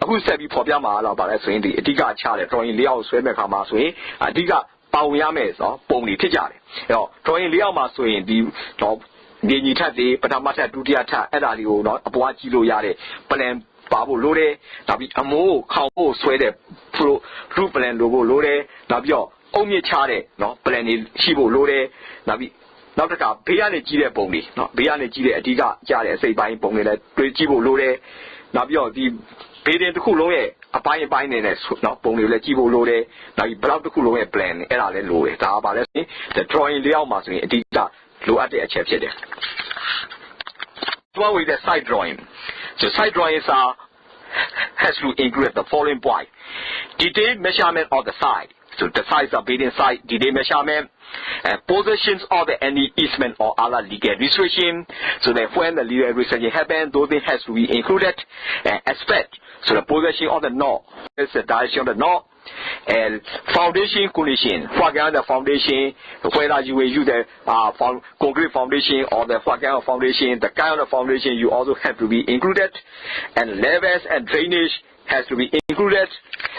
Who said before Yamala, but I say the Diga Charlie drawing Liao Swimmer Kamasway, a Diga Pauyames or Pony Tijari. Drawing Liao Masway, the top, the Nitati, but a matter to the attack, Edario, not a Boachilo Yare, Palan Babu Lore, Nabi Amo, Kao, Swede, Pro, Rupalan Logo Lore, Nabio, Omi Chare, no, Planet Shibo Lore, Nabi. Not a Piane Gile Pony, not Piane Gile, Diga, Jare, say by Pony, Chibo Lore, Nabio, the Building the Kuloe, a buying in a not only let you load now you block the Kuloe plan, and low it. The drawing the almost me, Dita, low at the chapter. One with the side drawing. The side drawings has to include the following point: detailed measurement of the side. So the size of building site, detailed measurement, possessions of any easement or other legal restriction. So that when the legal restriction happens, those things has to be included. Aspect. So the possession of the knot is the direction of the knot. And foundation condition. For example, the foundation, whether you will use the concrete foundation or the foundation, the kind of foundation you also have to be included. And levels and drainage has to be included,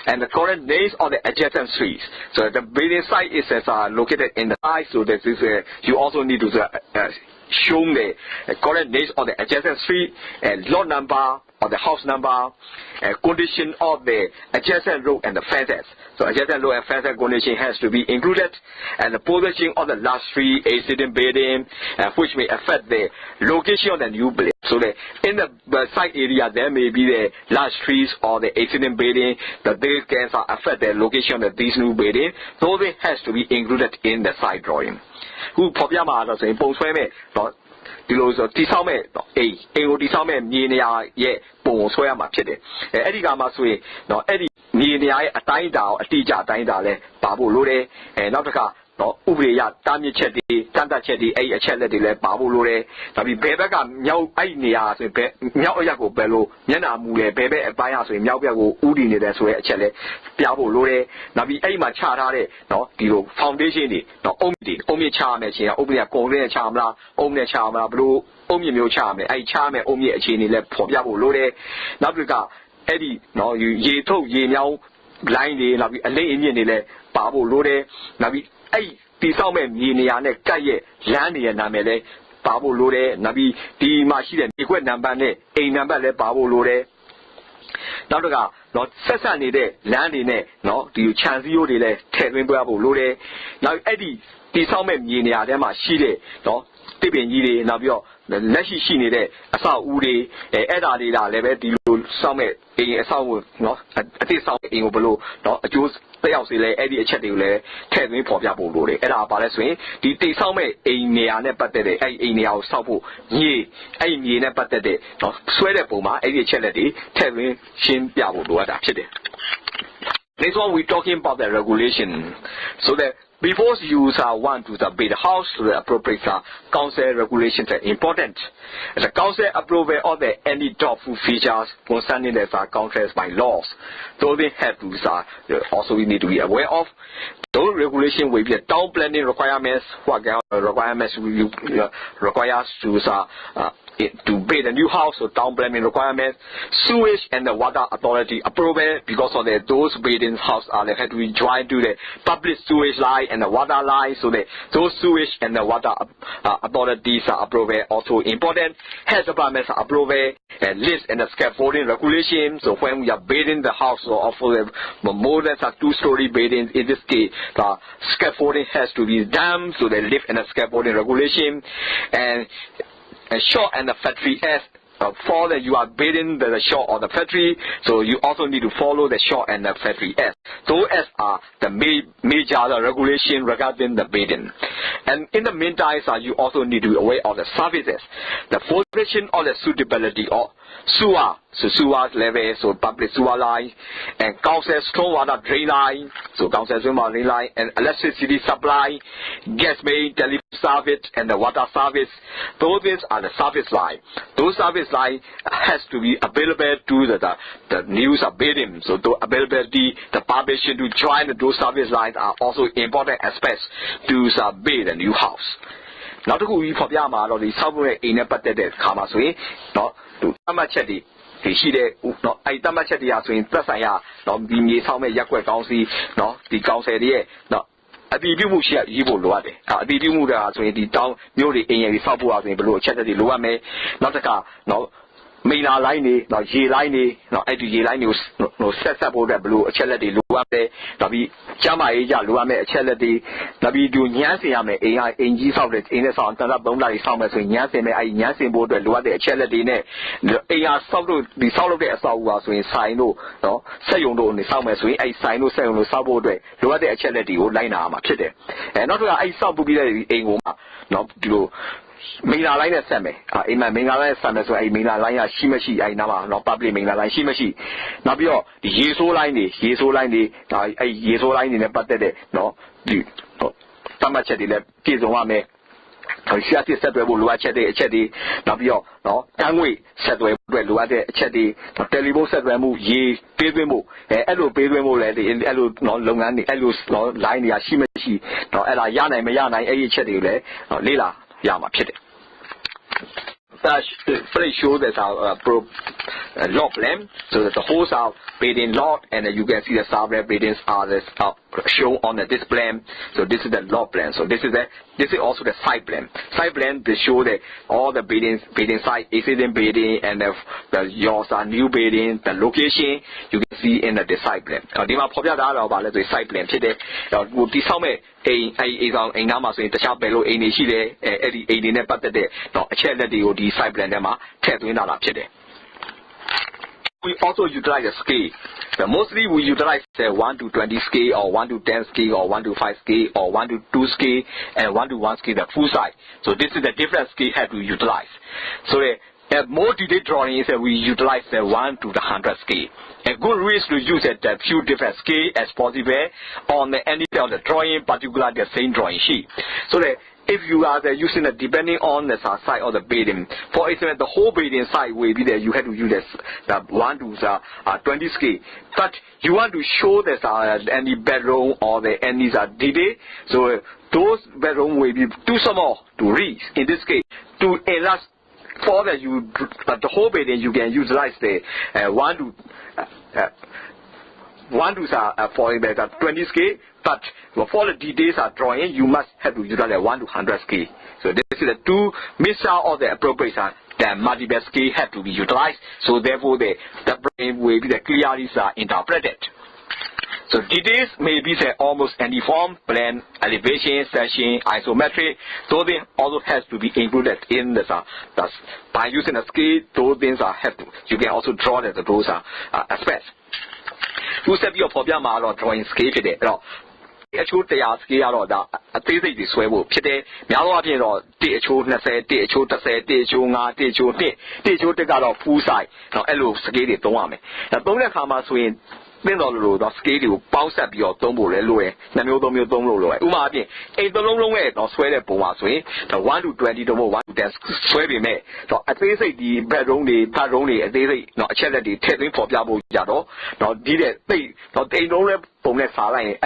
and the current names of the adjacent streets. So the building site is located in the side, so that is you also need to show the current names of the adjacent street and lot number or the house number, condition of the adjacent road and the fences. So adjacent road and fences condition has to be included, and the position of the last street, existing building, which may affect the location of the new building. So in the site area, there may be the large trees or the existing building that they can affect the location of this new building. Those has to be included in the site drawing. Who probably does in both way. The Tisame, Tisame, Nia, ye, Bon, Soya Machede. Eddie Gamaswe, no Eddie, Nia, a Taida, a Tija, Taida, Babu Lure, and Nautica, no Ubria, Tami Chedi, Tanta Chedi, a Chedi, Babu Lure, Tabi Bebega, Nyao, Ainia, Nyao Yago Bello, Yana Mule, Bebe, and Bias, Nyao Udin, that's where Chele, Piabo Lure, Nabi Aima Charare, no, the foundation, no Omi Charm, Omia Korea Charmla, Omnia Charmla, Blue, Omi Mio Charm, I charm, Omi Chini, Pobiabo Lure, Nabriga, Eddie, no, you told ye now, blindly, Nabi, a lay in Babu Lure, Nabi. 地上面米尼亚呢盖耶蓝尼那边嘞巴布罗嘞，那边地马西的美国南边嘞，A南边嘞巴布罗嘞。နောက်တစ်ခါနော်ဆက်ဆက်နေတဲ့လမ်းတွေနဲ့နော်ဒီခြံစည်းရိုးတွေလည်းထည့်သွင်းပြဖို့လိုတယ်။နောက်အဲ့ဒီတိဆောက်မဲ့မြေနေရာထဲမှာရှိတဲ့နော်တစ်ပင်ကြီးတွေနောက်ပြီးတော့လက်ရှိနေတဲ့အဆောက်အဦတွေအဲ့ဒါတွေကလည်းပဲဒီလိုစောင့်မဲ့အိမ်အဆောက်အဦနော်အတိဆောက်အိမ်ကိုဘလို့နော်အကျိုးတက်ရောက်စေလဲအဲ့ဒီအချက်တွေကိုလည်းထည့်သွင်းဖော်ပြဖို့လိုတယ်။အဲ့ဒါပါလဲဆိုရင်ဒီတိဆောက်မဲ့အိမ်နေရာနဲ့ပတ်သက်တဲ့အဲ့အိမ်နေရာကိုစောက်ဖို့အဲ့မြေနဲ့ပတ်သက်တဲ့နော်ဆွဲတဲ့ပုံမှာအဲ့ဒီအချက်လက်တွေထည့်သွင်းရှင်းပြဖို့လိုအပ်တာဖြစ်တယ်။ Next one we talking about the regulation so that before you want to build a house to the appropriate council regulations are important. The council approve all the any doubtful features concerning the councils by laws. Those they have to also we need to be aware of. Those regulations will be a town planning requirements. What requirements will requires to build a new house or town planning requirements, sewage and the water authority approval because of those building house they have to be joined to the public sewage line and the water line, so that those sewage and the water authorities approval also important. Health departments approval and list and the scaffolding regulations. So when we are building the house or for more than 2-story buildings, in this case the scaffolding has to be done, so the lift and the scaffolding regulation and shore and the factory as for that you are building the shore or the factory, so you also need to follow the shore and the factory as. Those as are the major regulation regarding the building. And in the meantime, you also need to be aware of the services, the formation or the suitability of sewer, so sewer level, so public sewer line, and council stormwater drain line, so council stormwater drain line, and electricity supply, gas main, telephone service, and the water service. Those are the service line. Those service line has to be available to the news of building. So the availability, the permission to join those service lines are also important aspects to build a new house. နောက်တစ်ခုကြီးဖော်ပြမှာတော့ဒီဆောက်ဖို့ရဲ့အိမ်နဲ့ပတ်သက်တဲ့ခါမှာဆိုရင်နော်သူအမှတ်ချက်တွေရှိတဲ့နော်အဲ့တမှတ်ချက်တွေဟာဆိုရင်သက်ဆိုင်ရာနော်ဒီမြေဆောက်မဲ့ရက်ွက်ကောင်းစီနော်ဒီကောင်းဆယ်တွေရဲ့နော်အတည်ပြုမှုရှိရရေးဖို့လိုအပ်တယ်အတည်ပြုမှုတွေဟာဆိုရင်ဒီတောင်းမျိုးတွေအိမ်တွေဆောက်ဖို့ဟာဆိုရင်ဘယ်လိုအချက်တွေလိုအပ်မယ်နောက်တစ်ခါနော်မိန်လာလိုင်းတွေနော်ရေလိုင်းတွေနော်အဲ့ဒီရေလိုင်းတွေကိုဆက်ဖို့အတွက်ဘယ်လိုအချက်လက်တွေလိုအပ်လဲဒါပြီးကျမ်းမာရေးကြလိုအပ်မဲ့အချက်လက်တွေဒါပြီးသူညှမ်းစင်ရမယ်အိမ်ကြီးဆောက်တဲ့အိမ်နဲ့ဆောက်တန်တာ3လတွေဆောက်မယ်ဆိုရင်ညှမ်းစင်မယ်အဲ့ဒီညှမ်းစင်ဖို့အတွက်လိုအပ်တဲ့အချက်လက်တွေနဲ့အိမ်ဟာဆောက်လို့ဒီဆောက်လုပ်တဲ့အဆောက်အဦဟာဆိုရင်ဆိုင်တို့နော်စက်ရုံတို့နေဆောက်မယ်ဆိုရင်အဲ့ဆိုင်တို့စက်ရုံတို့ဆောက်ဖို့အတွက်လိုအပ်တဲ့အချက်လက်တွေကိုလိုက်နာရမှာဖြစ်တယ်နောက်တစ်ခါအဲ့ဆောက်ပြီးတဲ့အိမ်ကိုမှနော်ဒီလိုမိန်လာလိုင်းနဲ့ဆက်မယ်အိမ်မှာမိန်လာလိုင်းနဲ့ဆက်မယ်ဆိုအဲ့မိန်လာလိုင်းကရှိမရှိအဲ့နားမှာနော် public မိန်လာလိုင်းရှိမရှိနောက်ပြီးတော့ဒီရေဆိုးလိုင်းတွေဒါအဲ့ရေဆိုးလိုင်းတွေနဲ့ပတ်သက်တဲ့နော်ဒီတမတ်ချက်တွေလည်းပြည့်စုံရမယ်ဆရာတစ်ဆက်သွယ်ဖို့လိုအပ်ချက်တွေအချက်တွေနောက်ပြီးတော့နော်တန်းငွေဆက်သွယ်ဖို့အတွက်လိုအပ်တဲ့အချက်တွေတယ်လီဖုန်းဆက်သွယ်မှုရေပေးသွင်းမှုအဲ့လိုပေးသွင်းမှုလည်းအဲ့လိုနော်လုပ်ငန်းတွေအဲ့လိုနော် line တွေကရှိမရှိနော်အဲ့ဒါရနိုင်မရနိုင်အဲ့ဒီအချက်တွေကိုလည်းလေ့လာရမှာဖြစ်တယ်That pretty sure that our law plan, so that the holes are building lot, and you can see the survey buildings are shown on this plan. So this is the law plan. So this is also the site plan. Site plan they show that all the building site, existing building, and yours are new building, the location you can see in the site plan. ဒီမှာဖော်ပြထားတာပါလဲဆို site plan ဖြစ်တယ်။ဟိုဒီဆောက်မဲ့အိမ်ဆောင်အိမ်နားမှာဆိုရင်တခြားဘယ်လိုအိမ်တွေရှိတယ်အဲ့ဒီအိမ်တွေနဲ့ပတ်သက်တဲ့တော့အချက်လက်တွေကိုဒီ site plan ထဲမှာထည့်သွင်းထားတာဖြစ်တယ်။ We also utilize the scale. Mostly we utilize the 1 to 20 scale or 1 to 10 scale or 1 to 5 scale or 1 to 2 scale and 1 to 1 scale the full size. So this is the different scale have to utilize. So the more detailed drawing is that we utilize the 1 to the 100 scale. A good way is to use a few different scale as possible on any of the drawing, particularly the same drawing sheet. So that if you are using it depending on the size of the building, for example, the whole building size will be there. You have to use the 1 to 20 scale. But you want to show that any bedroom or any detail, so those bedroom will be too small to reach. In this case, to enlarge for the whole building, you can utilize the 1 to want to for the 20 scale, but for the details drawing, you must have to utilize a 1 to 100 scale. So this is the two mixture of the appropriate the multiple scale have to be utilized. So therefore the brain will be the clearly interpreted. So details may be almost any form, plan, elevation, section, isometric. Those things also has to be included in this. By using a scale, those things have to. You can also draw those aspects. You set your problem drawing scale today. A true day scale a thesis is where we'll pit it. Now, day two, let's say, day two, the got of full side. Now, hello, scale it, don't want me. Now, don't let come swing. Then the scale bounce up your tumble, Namu don't roll away. Umadi, 8 the long way, not swear the Pomasway, the 1 to 20 to 1 to 10 swearing me. So I say the bedroom, they not charity, telling for Jabo Jado, not did it, they don't have bonus line,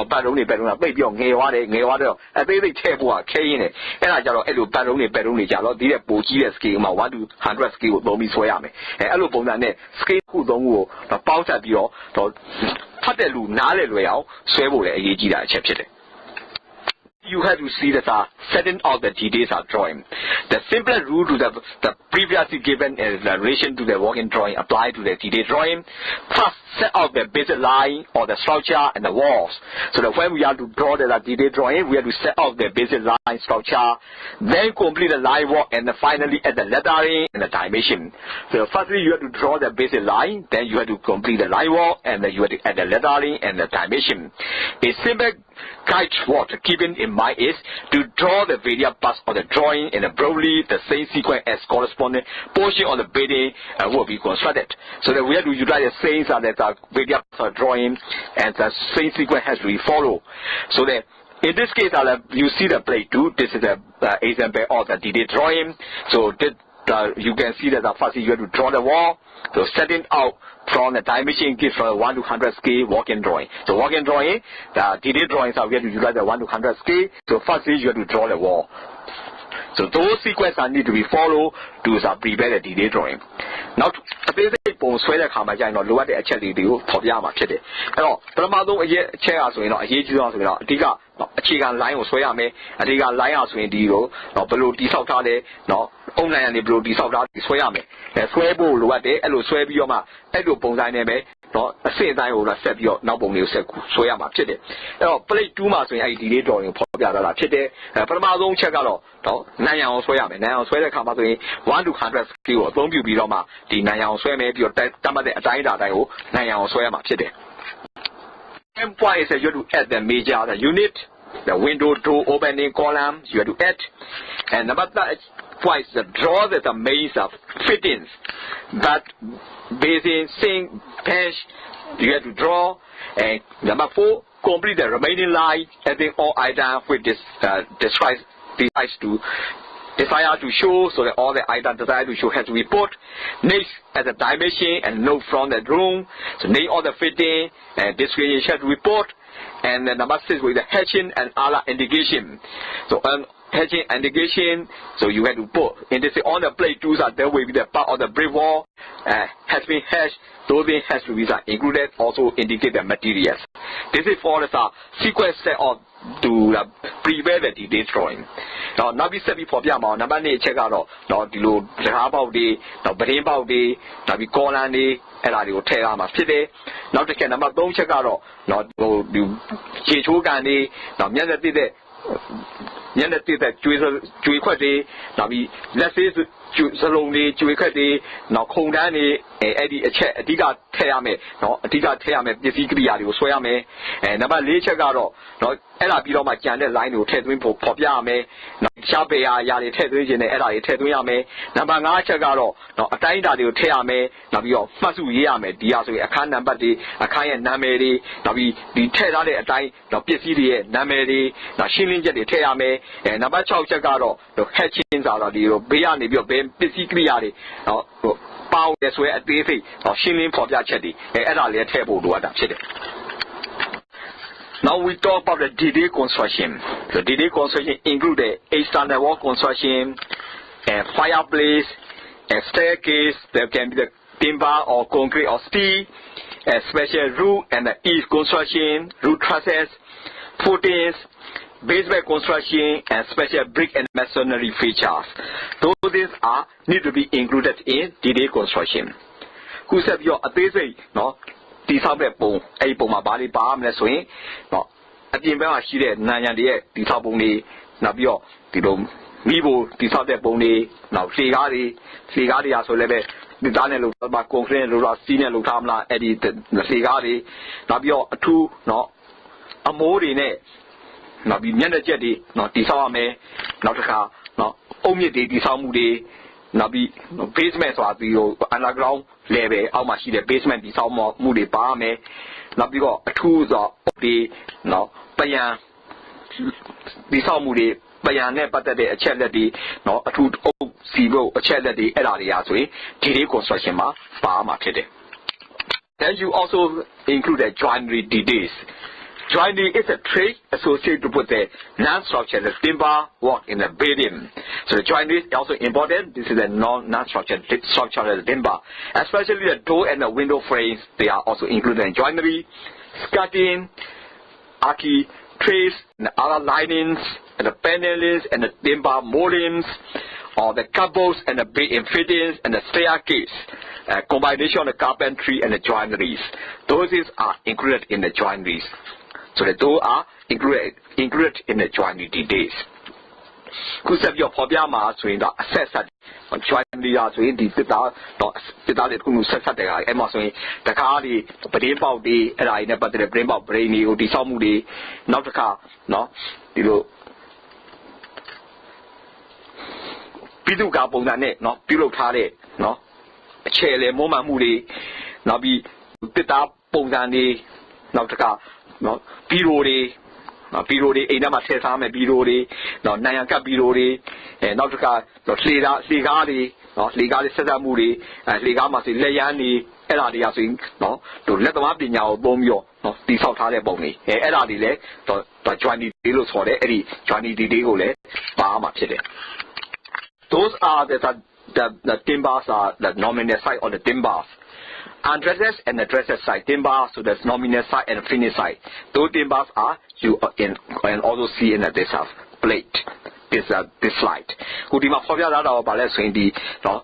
bedroom, maybe on Gaywater, and they table K in it, and I got a bedroom, Jalo, did a Bogia scale, my 1 to 100 scale, don't be swayame, and Alubonane, scale who don't bounce up your. So, you have to see that setting of the details drawing. The simpler rule to the previously given in relation to the working drawing apply to the detail drawing. First, set out the basic line or the structure and the walls. So that when we have to draw the detail drawing, we have to set out the basic line structure, then complete the line walk, and then finally add the lettering and the dimension. So firstly, you have to draw the basic line, then you have to complete the line walk, and then you have to add the lettering and the dimension. A simple guide what keeping in mind is to draw the various parts of the drawing in a broadly the same sequence as corresponding portion of the building will be constructed. So that we have to utilize the same that the various parts of the drawing and the same sequence has to be followed. So that in this case, you see the plate 2. This is the example of the detail drawing. So you can see that first you have to draw the wall. So setting out from the dimension gives from 1 to 100 scale walk-in drawing. So walk-in drawing, the detailed drawings we have to utilize the 1 to 100 scale. So firstly you have to draw the wall. So those sequences need to be followed to prepare the detailed drawing. Now, a basic bones where the camera look at the actually do top yama pit. Hello, Pramado chair as we know, a huge Diga, a chicken line was where I may, a Diga line as we do, no below the South Tade, no, only and the blue the South is where I may. A swear bull, what they, hello, swear bioma, hello, bones I name, no, a same time will accept your noble news, Soyama Chide. Oh, play 2 months when I did drawing Popia Chide, Pramado check out, no, Naya Soyama, now swear the camera 1 to 100 skill, don't you be Roma, the Naya Soyama, your Tamade Ataida, Naya Soyama Chide. And why is you have to add the major unit, the window door opening column, you have to add, and number twice the draw that the maze of fittings, but basin, sink, bench, you have to draw, and number 4, complete the remaining line, adding all items with this describes to desire to show, so that all the items desired to show has to be put. Next, as a dimension and note from the room, so name all the fitting and description has to be put. And then number 6 with the hatching and other indication. So hatching indication, so you have to put in this on the plate 2 there will be the part of the brick wall has been hatched. Those things has to be included, also indicate the materials. This is for the sequence set of to prepare the detailed drawing. Now, now we set before Piama, number 8 check out, now below the about the, now brain about the, now we call on the, and I will tell them today. Now the number don't check out, now go do Chichu Gandhi, now Yanda did it. Yanda did that Juiquati, now we let's say Saloni, Juiquati, now Kondani, Eddie, a Diga Teame, no, Diga Teame, the Sigria, Swayame, and number later Garo, no, Ella Biloma Janet line will tell me for Popiame, no, Shabea, Yali Tedrijan, Ella Tedriame, number Nachagaro, no, a Taida will Teame, Navio, Masu Yame, Diasu, a can number the a Kayan Nameri, Navi, the Tedade, a time, no, Pissidi, Nameri, no, Shilinja, the Teame, and number Chagaro, the Hatchins are the Biani, your Ben, Pissicliari, no, Power this way at the or Shilling for Yachedi, and Ella table to adapt it. Now we talk about the detail construction. The detail construction includes a standard wall construction, a fireplace, a staircase. There can be the timber or concrete or steel, special roof and the eave construction, roof trusses, footings, basement construction, and special brick and masonry features. Those things are need to be included in detailed construction. Who said your ability, no? These are the bone, a bone, body, palm, and swing, no. At the end, she did 9 years, the top only, Nabio, the dome, Vivo, the top of bone, now Sigari, as well as the Daniel Luba, Conclave, Lura, Senior Lutamla, Eddie, the Sigari, Nabio, 2, no, a more in it. Now be jetty, not the Sawame, not a car, no, only the Samudi, not be basement or the underground level, how much the basement is how moody barme, not be got tools of the no, Bayan, the Samudi, Bayan, but the charity, no, a two zero, a charity, area, so Tiri construction, Barma Tede. Then you also include a joinery details. Joinery is a trade associated with the non-structured timber work in the building. So the joinery is also important. This is a non-structured structural timber. Especially the door and the window frames, they are also included in joinery. Skirting, archi, trays, and the other linings, and the panelings, and the timber moldings, or the cupboards, and the built-in fittings, and the staircase. Combination of the carpentry and the joineries. Those are included in the joineries. So the two are included in the joinery details. Kusab your Pobiama swing the assessor on joinery as we did the Kunu Sasatega, Emerson, the Kari, the Brainbow day, and I never did a Brainbow brainy or the Samudi, not the car, no, you Piduka Bonane, no, Pilo Tare, no, Chele, Moma Moody, Nabi, Pita Bonani, not the car. No, Birori, Enama Sesame Birori, no, Nayanka Birori, and Nautica, no, Ligari, no, Ligari Sesamuri, and Ligamas in Layani, Eladia Sing, no, to let them up in your Bomio, no, the South Hale Bomi, Eladile, the Johnny Dilos for the Eddie, Johnny Digole, Bahama Chile. Those are the timbers are the nominal side of the timbers. Undresses and the dresses side timbers, so there's nominal side and finish side. Those timbers are you can also see in this plate. This slide. Kudima Fobia or Ballet in the no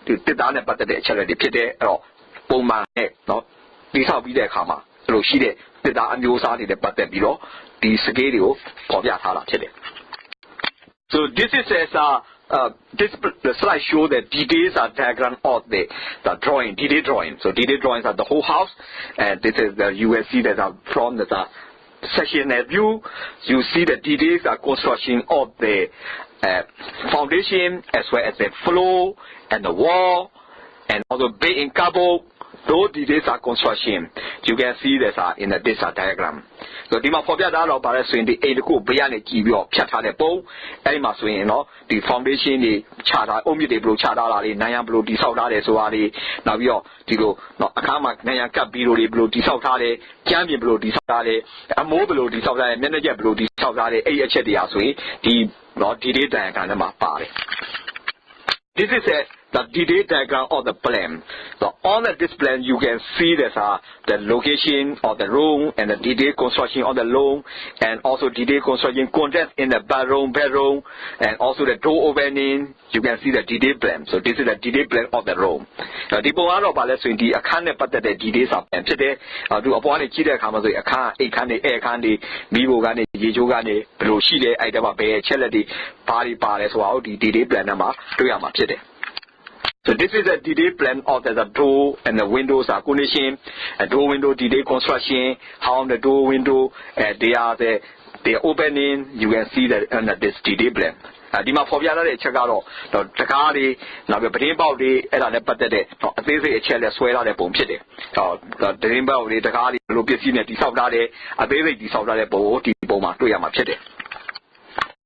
the down but the charity pide or Boma no these are be the Kama. Roshide, the down you saw the but below the scale Fobia Hala Chile. So this is as the slide shows the details are diagram of the drawing, detailed drawing. So detailed drawings are the whole house, and this is you will see that from the section view, you see the details are construction of the foundation as well as the floor and the wall, and also bed and cupboard. Those details are construction. You can see this in this diagram. So the Mafobia Dalo Barres in the Eco Biane Kibio, Chata the Bow, Elma Swing, the foundation, the Chata, Omi de Blue Chata, Nayam Blue, the Saudade, Soari, Navio, Tigo, Akama, Nayanka, Biro, Blue, the Saudade, Champion Blue, the Saudade, a mobile, the Saudade, Manager Blue, the Saudade, AHD Asway, the detailed diagram of Mapare. This is the detailed diagram of the plan. So on this plan, you can see the location of the room and the detailed construction of the room, and also detailed construction contents in the bedroom, and also the door opening. You can see the detailed plan. So this is the detailed plan of the room. Now, the point of balance in the account, but the details are empty. Do upon a key account, a car, a candy, air candy, Vivo Gani, Yijogani, Roshide, Idaba Bay, Chelady, Party, as well, the detailed plan number, 3 Amachide. So this is a detailed plan of the door and the windows are conditioned, a door window detailed construction, how the door window, they are the opening, you can see that under this detailed plan. Dima Fobia Chagaro, the Takari, now the Brainbow, and the Patate, this is a chair as well as a bomb city. The Brainbow, the Takari, Lucasina, the Saudade, a very Saudade, Boma, to Yamachete.